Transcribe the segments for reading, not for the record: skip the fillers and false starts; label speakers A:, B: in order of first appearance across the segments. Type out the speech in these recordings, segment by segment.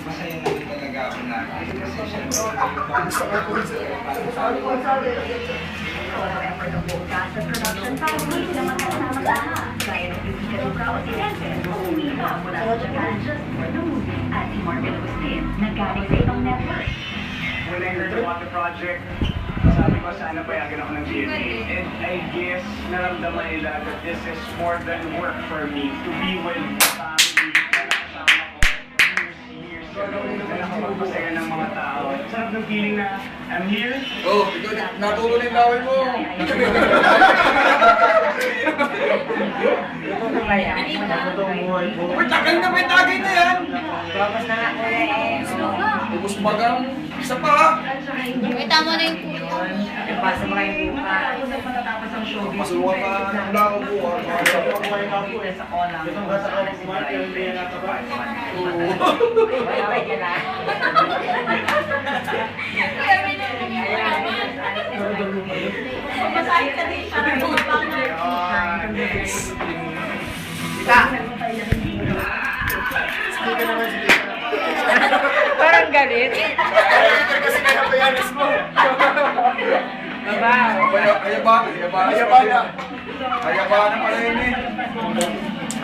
A: Masaya na rin talaga ako na. Kasi syempre,
B: effort ng buong cast at production para hindi sila magkasama lahat. Gaya ng Yuki Karukawa si Denzel, umita mula sa Japan just for the movie. At si Marvel Agustin, naggaling sa ibang network.
C: When I heard about the project, sabi ko sana payagan ako ng DNA. And I guess naramdaman nila that this is more than work for me to be with the family na nakasama ko years na nakapagpasaya ng mga tao. Sarap ng feeling na I'm here.
A: oh, ikaw, natulo na yung laway mo. Tagal na may tagay na yan.
B: Tapos na nga kuya eh.
A: Ubus magang isa pa.
D: May tama na yung kuya.
B: Pasa mo kayo buka. Matatapos ang show.
A: Masuwa pa ng lao buwan.
B: Sa kolam.
C: Itong gasa ko ng kumain, pero hindi yan natabay.
B: Bye-bye ka na.
D: Kuya, may naman yung
B: Masahin ka din siya. Parang galit.
A: Kasi kaya payanis mo.
B: Babaw.
A: Hayaba na. Hayaba na pala yun eh.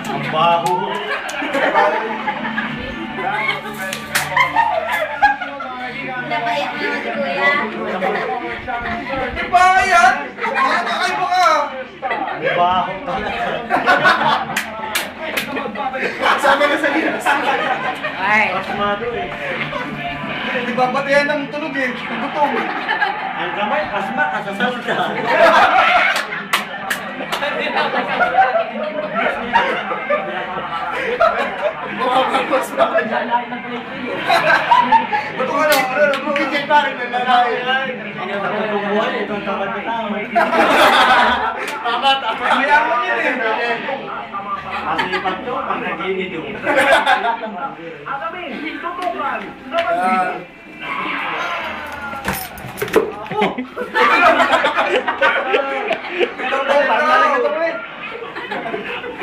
C: Ang baho.
D: Napayat na si kuya.
A: Di ba yan? Nakakay mo ka.
C: Ang baho.
A: Sama na sa linas.
B: Ay.
C: Pasmado eh.
A: Di ba pati yan ng tulog eh? Gutom.
C: Ang kamay, pasma, kasasal ka.
A: Makakapos pa ka dyan. Ba't ka na? Ano? Kikil pa rin ng lalaki.
C: Ang natutumuhan eh, itong tamad na tao.
A: Tama. Mayaman yun eh.
C: Kasi ipag to, pag nag-inido.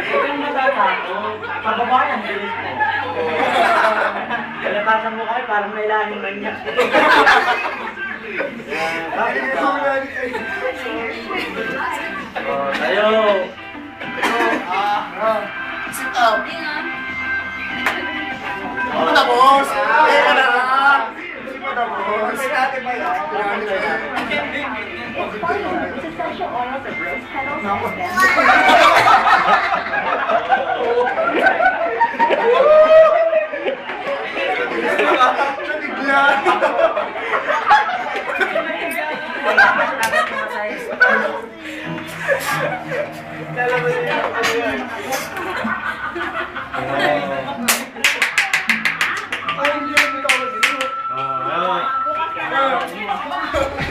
C: Kung natatakot, pababa ang bilis mo. Kalatasan mo kayo, parang may lahing manyak. Tayo!
A: Sit up.
D: Hindi nga.
A: Ano na, boss? Teka na. Ano na, boss? Natin ba yan?
B: It's essential oils of rose petals and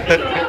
C: Oh,